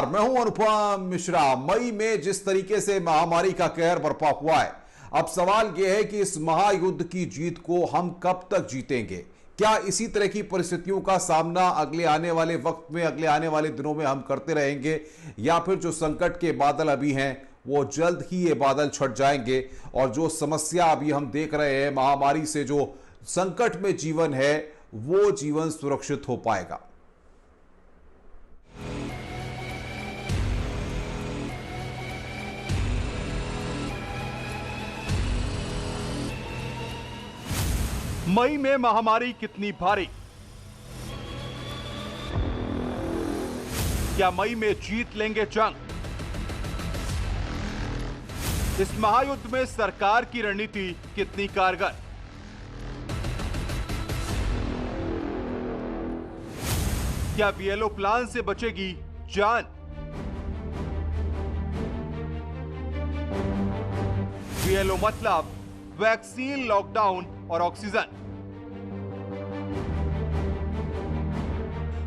मैं हूं अनुपम मिश्रा। मई में जिस तरीके से महामारी का कहर बरपा हुआ है, अब सवाल यह है कि इस महायुद्ध की जीत को हम कब तक जीतेंगे। क्या इसी तरह की परिस्थितियों का सामना अगले आने वाले वक्त में, अगले आने वाले दिनों में हम करते रहेंगे, या फिर जो संकट के बादल अभी हैं वो जल्द ही ये बादल छट जाएंगे और जो समस्या अभी हम देख रहे हैं महामारी से, जो संकट में जीवन है, वो जीवन सुरक्षित हो पाएगा। मई में महामारी कितनी भारी? क्या मई में जीत लेंगे जंग? इस महायुद्ध में सरकार की रणनीति कितनी कारगर? क्या बीएलओ प्लान से बचेगी जान? बीएलओ मतलब वैक्सीन, लॉकडाउन और ऑक्सीजन।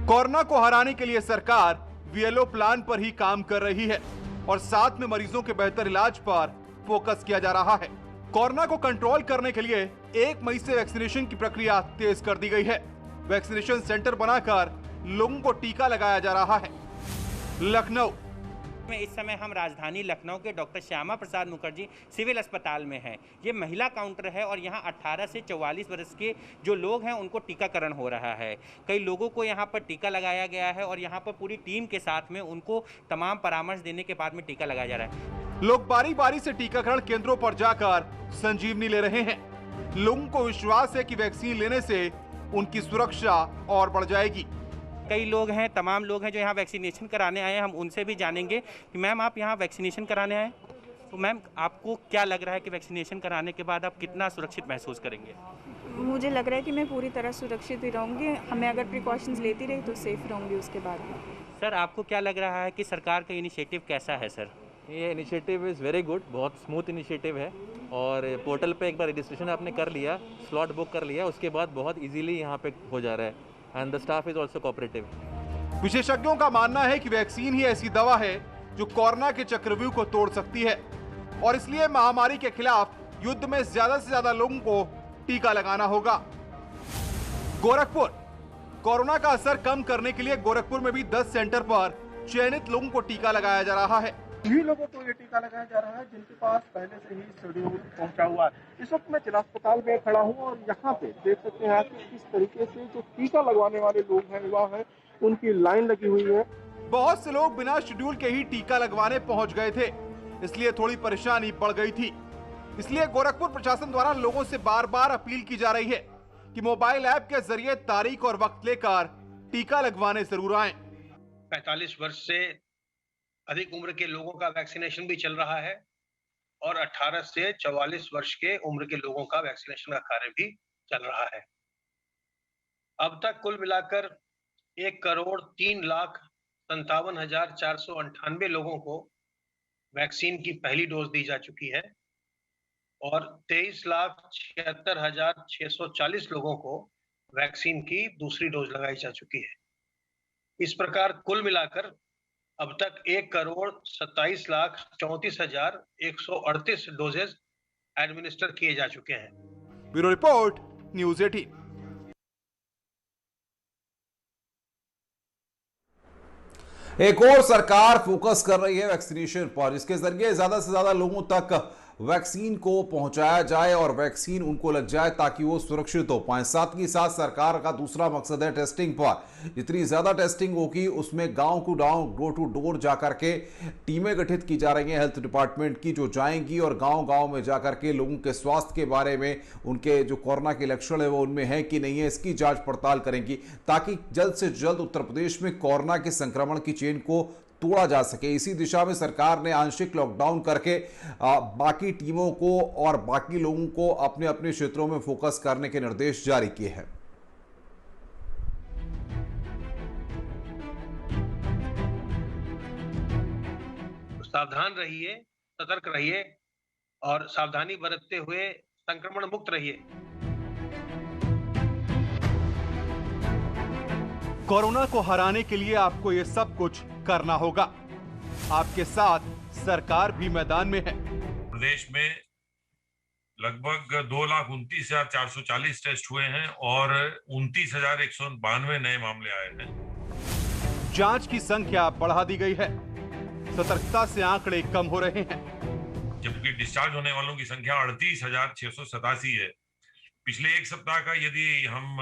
कोरोना को हराने के लिए सरकार बीएलओ प्लान पर ही काम कर रही है और साथ में मरीजों के बेहतर इलाज पर फोकस किया जा रहा है। कोरोना को कंट्रोल करने के लिए 1 मई से वैक्सीनेशन की प्रक्रिया तेज कर दी गई है। वैक्सीनेशन सेंटर बनाकर लोगों को टीका लगाया जा रहा है। लखनऊ में इस समय हम राजधानी लखनऊ के डॉक्टर श्यामा प्रसाद मुखर्जी सिविल अस्पताल में हैं। ये महिला काउंटर है और यहाँ 18 से 44 वर्ष के जो लोग हैं उनको टीकाकरण हो रहा है। कई लोगों को यहाँ पर टीका लगाया गया है और यहाँ पर पूरी टीम के साथ में उनको तमाम परामर्श देने के बाद में टीका लगाया जा रहा है। लोग बारी बारी से टीकाकरण केंद्रों पर जाकर संजीवनी ले रहे हैं। लोगों को विश्वास है कि वैक्सीन लेने से उनकी सुरक्षा और बढ़ जाएगी। कई लोग हैं, तमाम लोग हैं जो यहाँ वैक्सीनेशन कराने आए हैं। हम उनसे भी जानेंगे कि मैम आप यहाँ वैक्सीनेशन कराने आए, तो मैम आपको क्या लग रहा है कि वैक्सीनेशन कराने के बाद आप कितना सुरक्षित महसूस करेंगे? मुझे लग रहा है कि मैं पूरी तरह सुरक्षित ही रहूँगी। हमें अगर प्रिकॉशंस लेती रही तो सेफ रहूँगी उसके बाद। सर आपको क्या लग रहा है कि सरकार का इनिशिएटिव कैसा है? सर ये इनिशिएटिव इज़ वेरी गुड, बहुत स्मूथ इनिशिएटिव है और पोर्टल पे एक बार रजिस्ट्रेशन आपने कर लिया, स्लॉट बुक कर लिया, उसके बाद बहुत इजीली यहाँ पे हो जा रहा है and the staff is also cooperative. विशेषज्ञों का मानना है कि वैक्सीन ही ऐसी दवा है जो कोरोना के चक्रव्यूह को तोड़ सकती है और इसलिए महामारी के खिलाफ युद्ध में ज्यादा से ज्यादा लोगों को टीका लगाना होगा। गोरखपुर कोरोना का असर कम करने के लिए गोरखपुर में भी 10 सेंटर पर चयनित लोगों को टीका लगाया जा रहा है। उन्हीं लोगों को ये टीका लगाया जा रहा है जिनके पास पहले से ही शेड्यूल पहुंचा हुआ है। इस वक्त मैं जिला अस्पताल में खड़ा हूं और यहाँ पे देख सकते हैं कि किस तरीके से जो टीका लगवाने वाले लोग हैं, युवा हैं, उनकी लाइन लगी हुई है। बहुत से लोग बिना शेड्यूल के ही टीका लगवाने पहुंच गए थे, इसलिए थोड़ी परेशानी बढ़ गई थी। इसलिए गोरखपुर प्रशासन द्वारा लोगों से बार बार अपील की जा रही है कि मोबाइल ऐप के जरिए तारीख और वक्त लेकर टीका लगवाने जरूर आए। 45 वर्ष से अधिक उम्र के लोगों का वैक्सीनेशन भी चल रहा है और 18 से 44 वर्ष के उम्र के लोगों का वैक्सीनेशन का कार्य भी चल रहा है। अब तक कुल मिलाकर 1,03,57,498 लोगों को वैक्सीन की पहली डोज दी जा चुकी है और 23,76,640 लोगों को वैक्सीन की दूसरी डोज लगाई जा चुकी है। इस प्रकार कुल मिलाकर अब तक 1,27,34,138 डोजेज एडमिनिस्टर किए जा चुके हैं। Bureau report, news 18। एक और सरकार फोकस कर रही है वैक्सीनेशन पर, जिसके जरिए ज्यादा से ज्यादा लोगों तक वैक्सीन को पहुंचाया जाए और वैक्सीन उनको लग जाए ताकि वो सुरक्षित हो पाए। साथ ही साथ सरकार का दूसरा मकसद है टेस्टिंग पर। जितनी ज्यादा टेस्टिंग होगी उसमें गांव टू गांव, डोर टू डोर जाकर के टीमें गठित की जा रही हैं हेल्थ डिपार्टमेंट की, जो जाएंगी और गांव गांव में जाकर के लोगों के स्वास्थ्य के बारे में, उनके जो कोरोना के लक्षण है वो उनमें है कि नहीं है, इसकी जांच पड़ताल करेंगी ताकि जल्द से जल्द उत्तर प्रदेश में कोरोना के संक्रमण की चेन को तोड़ा जा सके। इसी दिशा में सरकार ने आंशिक लॉकडाउन करके बाकी टीमों को और बाकी लोगों को अपने अपने क्षेत्रों में फोकस करने के निर्देश जारी किए हैं। सावधान रहिए, सतर्क रहिए और सावधानी बरतते हुए संक्रमण मुक्त रहिए। कोरोना को हराने के लिए आपको ये सब कुछ करना होगा। आपके साथ सरकार भी मैदान में है। प्रदेश में लगभग 2,29,440 टेस्ट हुए हैं और 29,192 नए मामले आए हैं। जांच की संख्या बढ़ा दी गई है, सतर्कता से आंकड़े कम हो रहे हैं। जबकि डिस्चार्ज होने वालों की संख्या 38,687 है। पिछले एक सप्ताह का यदि हम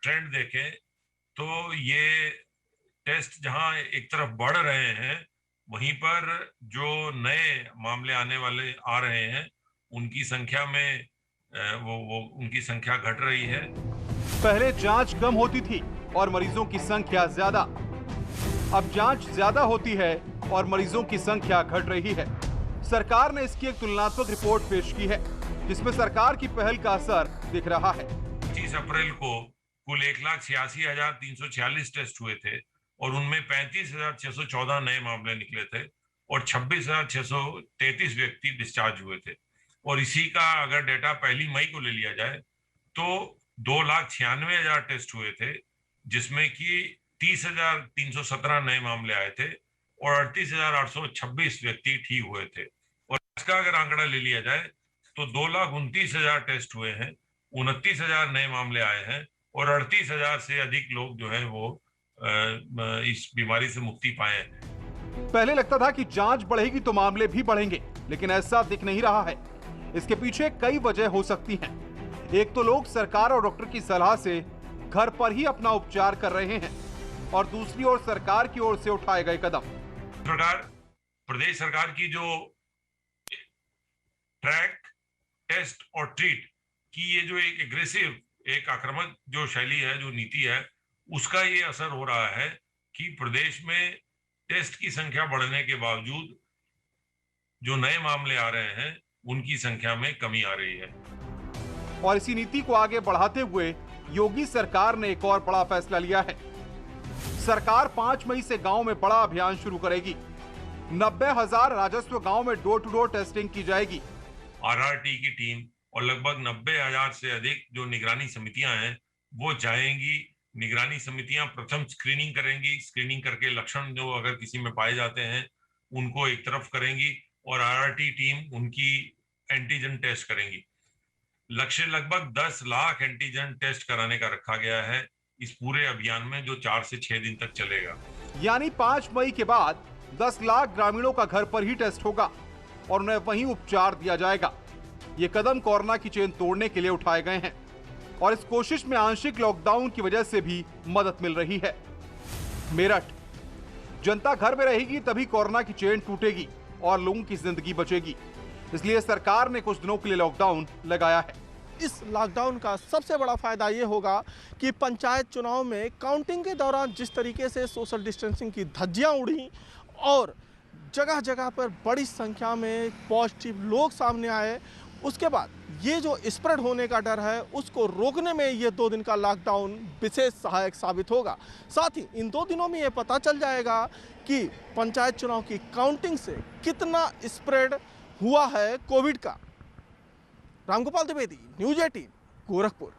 ट्रेंड देखें तो ये टेस्ट जहां एक तरफ बढ़ रहे हैं, वहीं पर जो नए मामले आने वाले आ रहे हैं उनकी संख्या में उनकी संख्या घट रही है। पहले जांच कम होती थी और मरीजों की संख्या ज्यादा। अब जांच ज्यादा होती है और मरीजों की संख्या घट रही है। सरकार ने इसकी एक तुलनात्मक रिपोर्ट पेश की है, जिसमें सरकार की पहल का असर दिख रहा है। 25 अप्रैल को कुल 1,86,346 टेस्ट हुए थे और उनमें 35,614 नए मामले निकले थे और 26,633 व्यक्ति डिस्चार्ज हुए थे। और इसी का अगर डेटा 1 मई को ले लिया जाए तो 2,96,000 टेस्ट हुए थे, जिसमें कि 30,317 नए मामले आए थे और 38,826 व्यक्ति ठीक हुए थे। और इसका अगर आंकड़ा ले लिया जाए तो 2,29,000 टेस्ट हुए हैं, 29,000 नए मामले आए हैं और 38,000 से अधिक लोग जो हैं वो इस बीमारी से मुक्ति पाए हैं। पहले लगता था कि जांच बढ़ेगी तो मामले भी बढ़ेंगे, लेकिन ऐसा दिख नहीं रहा है। इसके पीछे कई वजह हो सकती हैं। एक तो लोग सरकार और डॉक्टर की सलाह से घर पर ही अपना उपचार कर रहे हैं और दूसरी ओर सरकार की ओर से उठाए गए कदम। प्रदेश सरकार की जो ट्रैक, टेस्ट और ट्रीट की ये जो एक एग्रेसिव, एक आक्रामक जो शैली है, जो नीति है, उसका ये असर हो रहा है कि प्रदेश में टेस्ट की संख्या बढ़ने के बावजूद जो नए मामले आ रहे हैं उनकी संख्या में कमी आ रही है। और इसी नीति को आगे बढ़ाते हुए योगी सरकार ने एक और बड़ा फैसला लिया है। सरकार 5 मई से गांव में बड़ा अभियान शुरू करेगी। 90,000 राजस्व गांव में डोर टू डोर टेस्टिंग की जाएगी। आरआरटी की टीम और लगभग 90,000 से अधिक जो निगरानी समितियां हैं वो जाएंगी। निगरानी समितियां प्रथम स्क्रीनिंग करेंगी, स्क्रीनिंग करके लक्षण जो अगर किसी में पाए जाते हैं उनको एक तरफ करेंगी और आरआरटी टीम उनकी एंटीजन टेस्ट करेंगी। लक्ष्य लगभग 10 लाख एंटीजन टेस्ट कराने का रखा गया है इस पूरे अभियान में, जो 4 से 6 दिन तक चलेगा। यानी 5 मई के बाद 10 लाख ग्रामीणों का घर पर ही टेस्ट होगा और उन्हें वहीं उपचार दिया जाएगा। ये कदम कोरोना की चेन तोड़ने के लिए उठाए गए हैं और इस कोशिश में आंशिक लॉकडाउन की वजह से भी मदद मिल रही है। मेरठ, जनता घर में रहेगी तभी कोरोना की चेन टूटेगी और लोगों की जिंदगी बचेगी। इसलिए सरकार ने कुछ दिनों के लिए लॉकडाउन लगाया है। इस लॉकडाउन का सबसे बड़ा फायदा ये होगा कि पंचायत चुनाव में काउंटिंग के दौरान जिस तरीके से सोशल डिस्टेंसिंग की धज्जियां उड़ी और जगह जगह पर बड़ी संख्या में पॉजिटिव लोग सामने आए, उसके बाद ये जो स्प्रेड होने का डर है उसको रोकने में ये 2 दिन का लॉकडाउन विशेष सहायक साबित होगा। साथ ही इन 2 दिनों में ये पता चल जाएगा कि पंचायत चुनाव की काउंटिंग से कितना स्प्रेड हुआ है कोविड का। रामगोपाल द्विवेदी, न्यूज़ 18, गोरखपुर।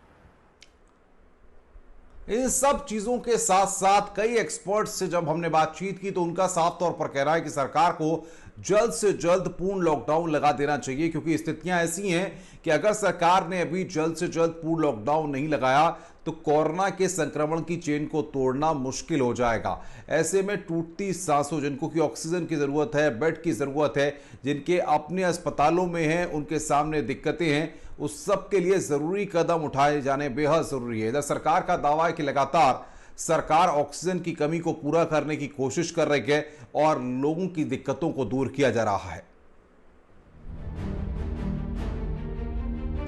इन सब चीजों के साथ साथ कई एक्सपर्ट्स से जब हमने बातचीत की तो उनका साफ तौर पर कहना है कि सरकार को जल्द से जल्द पूर्ण लॉकडाउन लगा देना चाहिए, क्योंकि स्थितियां ऐसी हैं कि अगर सरकार ने अभी जल्द से जल्द पूर्ण लॉकडाउन नहीं लगाया तो कोरोना के संक्रमण की चेन को तोड़ना मुश्किल हो जाएगा। ऐसे में टूटती सांसों, जिनको की ऑक्सीजन की जरूरत है, बेड की जरूरत है, जिनके अपने अस्पतालों में हैं, उनके सामने दिक्कतें हैं, उस सब के लिए जरूरी कदम उठाए जाने बेहद जरूरी है। इधर सरकार का दावा है कि लगातार सरकार ऑक्सीजन की कमी को पूरा करने की कोशिश कर रही है और लोगों की दिक्कतों को दूर किया जा रहा है।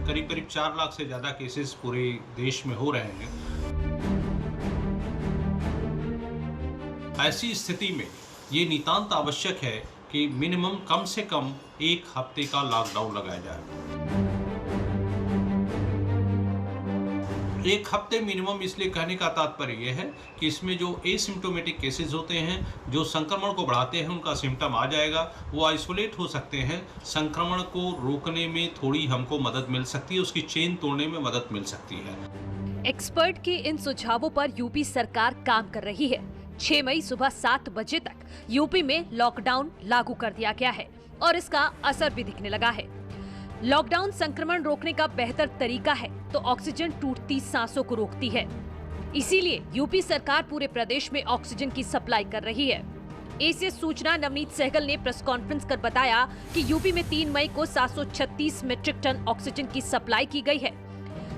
करीब 4 लाख से ज्यादा केसेस पूरे देश में हो रहे हैं। ऐसी स्थिति में ये नितांत आवश्यक है कि मिनिमम कम से कम 1 हफ्ते का लॉकडाउन लगाया जाए। 1 हफ्ते मिनिमम इसलिए कहने का तात्पर्य यह है कि इसमें जो एसिम्प्टोमेटिक केसेस होते हैं, जो संक्रमण को बढ़ाते हैं, उनका सिम्टम आ जाएगा, वो आइसोलेट हो सकते हैं। संक्रमण को रोकने में थोड़ी हमको मदद मिल सकती है, उसकी चेन तोड़ने में मदद मिल सकती है। एक्सपर्ट के इन सुझावों पर यूपी सरकार काम कर रही है। 6 मई सुबह 7 बजे तक यूपी में लॉकडाउन लागू कर दिया गया है और इसका असर भी दिखने लगा है। लॉकडाउन संक्रमण रोकने का बेहतर तरीका है तो ऑक्सीजन टूटती सांसों को रोकती है। इसीलिए यूपी सरकार पूरे प्रदेश में ऑक्सीजन की सप्लाई कर रही है। एसीएस सूचना नवनीत सहगल ने प्रेस कॉन्फ्रेंस कर बताया कि यूपी में 3 मई को 736 मीट्रिक टन ऑक्सीजन की सप्लाई की गई है।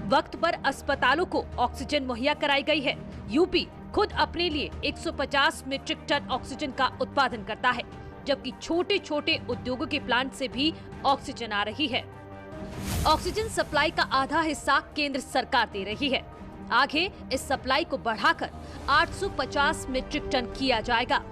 वक्त पर अस्पतालों को ऑक्सीजन मुहैया कराई गई है। यूपी खुद अपने लिए 150 मीट्रिक टन ऑक्सीजन का उत्पादन करता है, जबकि छोटे छोटे उद्योगों के प्लांट से भी ऑक्सीजन आ रही है। ऑक्सीजन सप्लाई का आधा हिस्सा केंद्र सरकार दे रही है। आगे इस सप्लाई को बढ़ाकर 850 मीट्रिक टन किया जाएगा।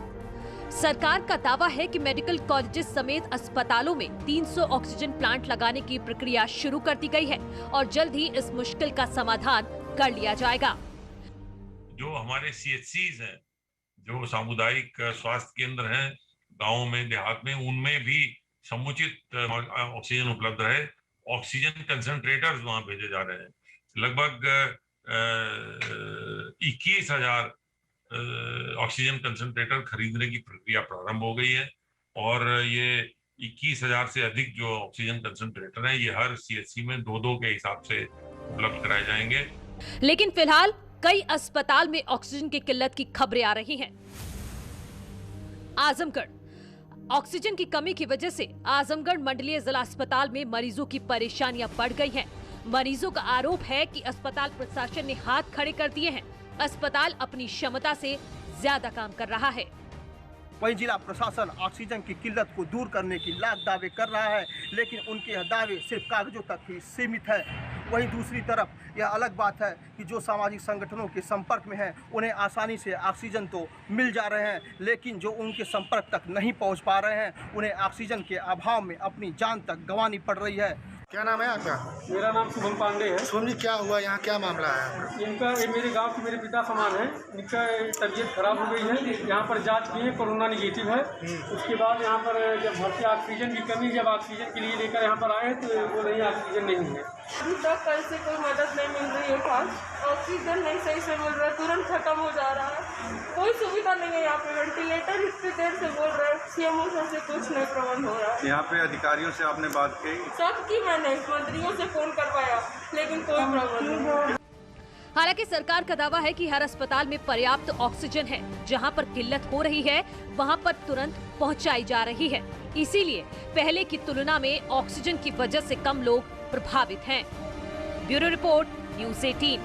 सरकार का दावा है कि मेडिकल कॉलेजेस समेत अस्पतालों में 300 ऑक्सीजन प्लांट लगाने की प्रक्रिया शुरू कर दी गई है और जल्द ही इस मुश्किल का समाधान कर लिया जाएगा। जो हमारे CHCs हैं, जो सामुदायिक स्वास्थ्य केंद्र हैं गाँव में, देहात में, उनमें भी समुचित ऑक्सीजन उपलब्ध है। ऑक्सीजन कंसंट्रेटर्स वहां भेजे जा रहे हैं। लगभग 21,000 ऑक्सीजन कंसंट्रेटर खरीदने की प्रक्रिया प्रारंभ हो गई है और ये 21,000 से अधिक जो ऑक्सीजन कंसंट्रेटर हैं, ये हर CHC में 2-2 के हिसाब से उपलब्ध कराए जाएंगे। लेकिन फिलहाल कई अस्पताल में ऑक्सीजन की किल्लत की खबरें आ रही हैं। आजमगढ़ ऑक्सीजन की कमी की वजह से आजमगढ़ मंडलीय जिला अस्पताल में मरीजों की परेशानियां बढ़ गई हैं। मरीजों का आरोप है कि अस्पताल प्रशासन ने हाथ खड़े कर दिए हैं। अस्पताल अपनी क्षमता से ज्यादा काम कर रहा है। वहीं जिला प्रशासन ऑक्सीजन की किल्लत को दूर करने की लाख दावे कर रहा है, लेकिन उनके यह दावे सिर्फ कागजों तक ही सीमित है। वहीं दूसरी तरफ यह अलग बात है कि जो सामाजिक संगठनों के संपर्क में हैं, उन्हें आसानी से ऑक्सीजन तो मिल जा रहे हैं, लेकिन जो उनके संपर्क तक नहीं पहुंच पा रहे हैं, उन्हें ऑक्सीजन के अभाव में अपनी जान तक गंवानी पड़ रही है। क्या नाम है आपका? मेरा नाम शुभम पांडे है। शुभम जी, क्या हुआ यहाँ, क्या मामला है? इनका ये मेरे गांव के मेरे पिता समान है। इनका तबीयत खराब हो गई है। यहाँ पर जांच की है, कोरोना निगेटिव है। उसके बाद यहाँ पर जब भर्ती ऑक्सीजन की कमी, जब ऑक्सीजन के लिए लेकर यहाँ पर आए तो वो नहीं, ऑक्सीजन नहीं है। अभी तक कल से कोई मदद नहीं मिल रही है। खास ऑक्सीजन नहीं सही से मिल रहा है, तुरंत खत्म हो जा रहा है। कोई सुविधा नहीं है यहाँ पे। वेंटिलेटर इतनी देर से बोल रहे हैं, CMO से कुछ नहीं प्रबंध हो रहा है। यहाँ पे अधिकारियों से आपने बात की? सब की मैंने मंत्रियों से फोन करवाया, लेकिन कोई प्रबंध नहीं। हालांकि सरकार का दावा है कि हर अस्पताल में पर्याप्त ऑक्सीजन है। जहां पर किल्लत हो रही है वहां पर तुरंत पहुंचाई जा रही है। इसीलिए पहले की तुलना में ऑक्सीजन की वजह से कम लोग प्रभावित हैं। Bureau report, news 18।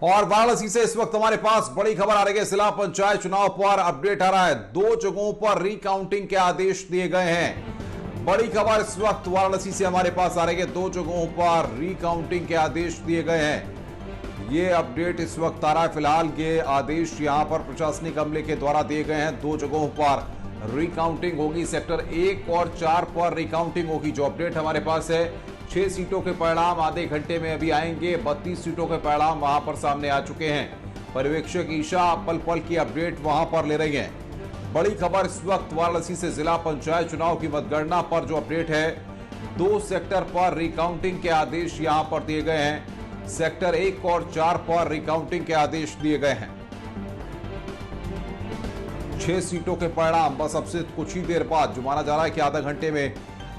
और वाराणसी से इस वक्त हमारे पास बड़ी खबर आ रही है। जिला पंचायत चुनाव पर अपडेट आ रहा है। 2 जगहों पर रिकाउंटिंग के आदेश दिए गए हैं। बड़ी खबर इस वक्त वाराणसी से हमारे पास आ रही है। 2 जगहों पर रिकाउंटिंग के आदेश दिए गए हैं। ये अपडेट इस वक्त आ रहा है। फिलहाल ये आदेश यहां पर प्रशासनिक अमले के द्वारा दिए गए हैं। 2 जगहों पर रिकाउंटिंग होगी। सेक्टर 1 और 4 पर रिकाउंटिंग होगी। जो अपडेट हमारे पास है, 6 सीटों के परिणाम आधे घंटे में अभी आएंगे। 32 सीटों के परिणाम वहां पर सामने आ चुके हैं। पर्यवेक्षक ईशा पल पल की अपडेट वहां पर ले रही हैं। बड़ी खबर इस वक्त वाराणसी से जिला पंचायत चुनाव की मतगणना पर जो अपडेट है, 2 सेक्टर पर रिकाउंटिंग के आदेश यहां पर दिए गए हैं। सेक्टर 1 और 4 पर रिकाउंटिंग के आदेश दिए गए हैं। 6 सीटों के परिणाम बस अब से कुछ ही देर बाद, जो माना जा रहा है कि आधा घंटे में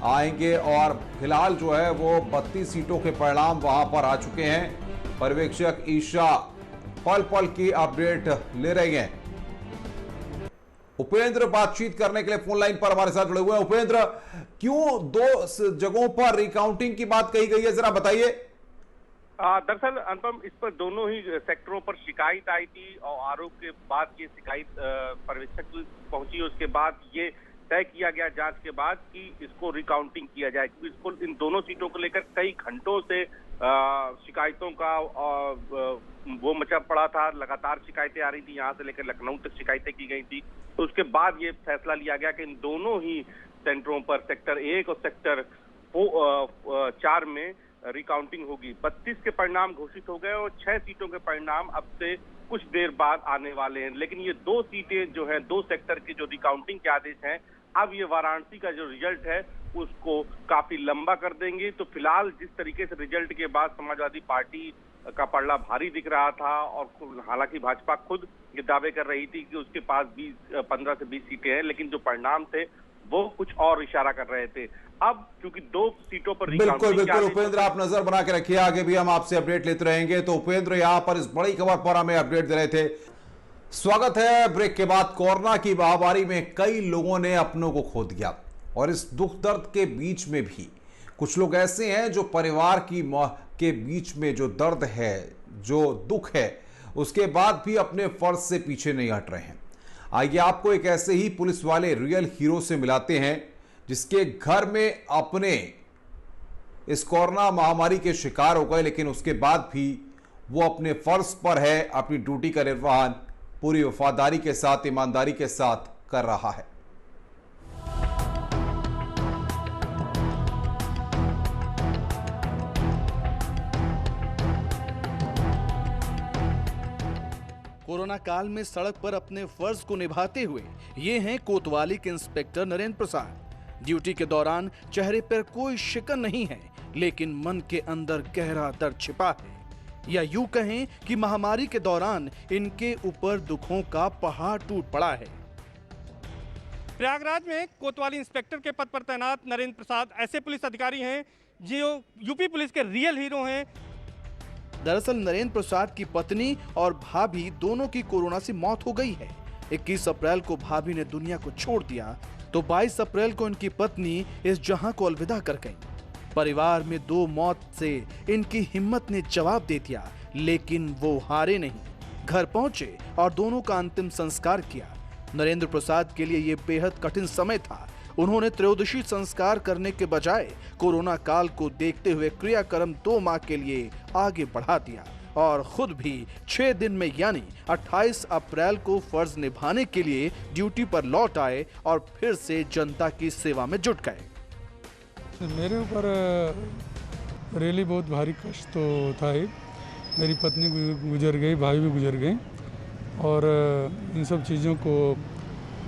आएंगे। और फिलहाल जो है वो 32 सीटों के परिणाम वहां पर आ चुके हैं। पर्यवेक्षक ईशा पल पल की अपडेट ले रही हैं। उपेंद्र बातचीत करने के लिए फोन लाइन पर हमारे साथ जुड़े हुए हैं। उपेंद्र, क्यों 2 जगहों पर रिकाउंटिंग की बात कही गई है, जरा बताइए। दरअसल अनुपम, इस पर दोनों ही सेक्टरों पर शिकायत आई थी और आरोप के बाद ये शिकायत पर्यवेक्षक पहुंची। उसके बाद ये तय किया गया जांच के बाद कि इसको रिकाउंटिंग किया जाए, क्योंकि इसको इन दोनों सीटों को लेकर कई घंटों से शिकायतों का वो मचा पड़ा था। लगातार शिकायतें आ रही थी, यहाँ से लेकर लखनऊ तक शिकायतें की गई थी। तो उसके बाद ये फैसला लिया गया कि इन दोनों ही सेंटरों पर, सेक्टर 1 और सेक्टर 4 में रिकाउंटिंग होगी। 32 के परिणाम घोषित हो गए और 6 सीटों के परिणाम अब से कुछ देर बाद आने वाले हैं। लेकिन ये 2 सीटें जो हैं, 2 सेक्टर के जो रिकाउंटिंग के आदेश हैं, अब ये वाराणसी का जो रिजल्ट है उसको काफी लंबा कर देंगे। तो फिलहाल जिस तरीके से रिजल्ट के बाद समाजवादी पार्टी का पलड़ा भारी दिख रहा था और हालांकि भाजपा खुद ये दावे कर रही थी कि उसके पास 15 से 20 सीटें हैं, लेकिन जो परिणाम थे वो कुछ और इशारा कर रहे थे। अब चूंकि 2 सीटों पर बिल्कुल उपेंद्र, आप नजर बना के रखिए, आगे भी हम आपसे अपडेट लेते रहेंगे। तो उपेंद्र यहाँ पर इस बड़ी खबर पर हमें अपडेट दे रहे थे। स्वागत है ब्रेक के बाद। कोरोना की महामारी में कई लोगों ने अपनों को खो दिया और इस दुख दर्द के बीच में भी कुछ लोग ऐसे हैं जो परिवार के बीच में जो दर्द है, जो दुख है, उसके बाद भी अपने फर्ज से पीछे नहीं हट रहे हैं। आइए आपको एक ऐसे ही पुलिस वाले रियल हीरो से मिलाते हैं जिसके घर में अपने इस कोरोना महामारी के शिकार हो गए, लेकिन उसके बाद भी वो अपने फर्ज पर है, अपनी ड्यूटी का निर्वहन पूरी वफादारी के साथ, ईमानदारी के साथ कर रहा है। कोरोना काल में सड़क पर अपने फर्ज को निभाते हुए ये हैं कोतवाली के इंस्पेक्टर नरेंद्र प्रसाद। ड्यूटी के दौरान चेहरे पर कोई शिकन नहीं है, लेकिन मन के अंदर गहरा दर्द छिपा है, या यूं कहें कि महामारी के दौरान इनके ऊपर दुखों का पहाड़ टूट पड़ा है। प्रयागराज में कोतवाली इंस्पेक्टर के पद पर तैनात नरेंद्र प्रसाद ऐसे पुलिस अधिकारी हैं जो यूपी पुलिस के रियल हीरो हैं। दरअसल नरेंद्र प्रसाद की पत्नी और भाभी दोनों की कोरोना से मौत हो गई है। 21 अप्रैल को भाभी ने दुनिया को छोड़ दिया तो 22 अप्रैल को इनकी पत्नी इस जहां को अलविदा कर गई। परिवार में 2 मौत से इनकी हिम्मत ने जवाब दे दिया, लेकिन वो हारे नहीं। घर पहुंचे और दोनों का अंतिम संस्कार किया। नरेंद्र प्रसाद के लिए ये बेहद कठिन समय था। उन्होंने त्रयोदशी संस्कार करने के बजाय कोरोना काल को देखते हुए क्रियाक्रम 2 माह के लिए आगे बढ़ा दिया और खुद भी 6 दिन में यानी 28 अप्रैल को फर्ज निभाने के लिए ड्यूटी पर लौट आए और फिर से जनता की सेवा में जुट गए। मेरे ऊपर रियली बहुत भारी कष्ट तो था ही। मेरी पत्नी गुजर गई, भाई भी गुजर गई और इन सब चीज़ों को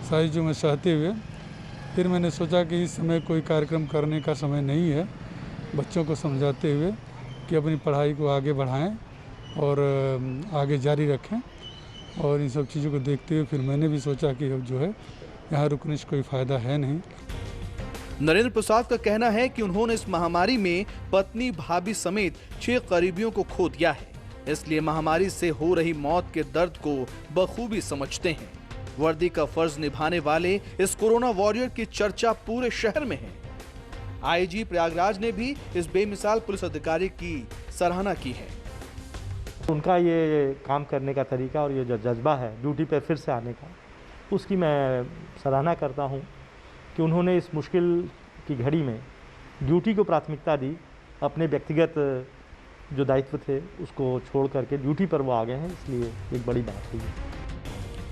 सारी जो मैं सहते हुए फिर मैंने सोचा कि इस समय कोई कार्यक्रम करने का समय नहीं है। बच्चों को समझाते हुए कि अपनी पढ़ाई को आगे बढ़ाएं और आगे जारी रखें, और इन सब चीज़ों को देखते हुए फिर मैंने भी सोचा कि अब जो है यहाँ रुकने से कोई फ़ायदा है नहीं। नरेंद्र प्रसाद का कहना है कि उन्होंने इस महामारी में पत्नी, भाभी समेत 6 करीबियों को खो दिया है, इसलिए महामारी से हो रही मौत के दर्द को बखूबी समझते हैं। वर्दी का फर्ज निभाने वाले इस कोरोना वॉरियर की चर्चा पूरे शहर में है। आईजी प्रयागराज ने भी इस बेमिसाल पुलिस अधिकारी की सराहना की है। उनका ये काम करने का तरीका और ये जो जज्बा है ड्यूटी पर फिर से आने का, उसकी मैं सराहना करता हूँ कि उन्होंने इस मुश्किल की घड़ी में ड्यूटी को प्राथमिकता दी। अपने व्यक्तिगत जो दायित्व थे उसको छोड़ करके ड्यूटी पर वो आ गए हैं, इसलिए एक बड़ी बात हुई।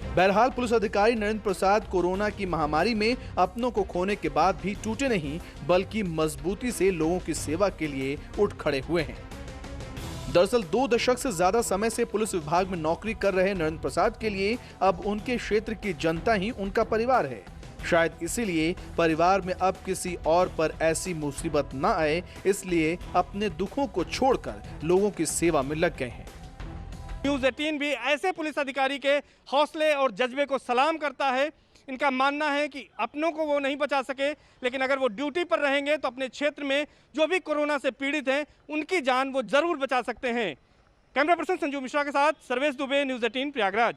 बहरहाल पुलिस अधिकारी नरेंद्र प्रसाद कोरोना की महामारी में अपनों को खोने के बाद भी टूटे नहीं, बल्कि मजबूती से लोगों की सेवा के लिए उठ खड़े हुए हैं। दरअसल 2 दशक से ज्यादा समय से पुलिस विभाग में नौकरी कर रहे नरेंद्र प्रसाद के लिए अब उनके क्षेत्र की जनता ही उनका परिवार है। शायद इसीलिए परिवार में अब किसी और पर ऐसी मुसीबत न आए, इसलिए अपने दुखों को छोड़कर लोगों की सेवा में लग गए हैं। न्यूज़ 18 भी ऐसे पुलिस अधिकारी के हौसले और जज्बे को सलाम करता है। इनका मानना है कि अपनों को वो नहीं बचा सके, लेकिन अगर वो ड्यूटी पर रहेंगे तो अपने क्षेत्र में जो भी कोरोना से पीड़ित हैं उनकी जान वो जरूर बचा सकते हैं। कैमरा पर्सन संजू मिश्रा के साथ सर्वेश दुबे, न्यूज़ 18 प्रयागराज।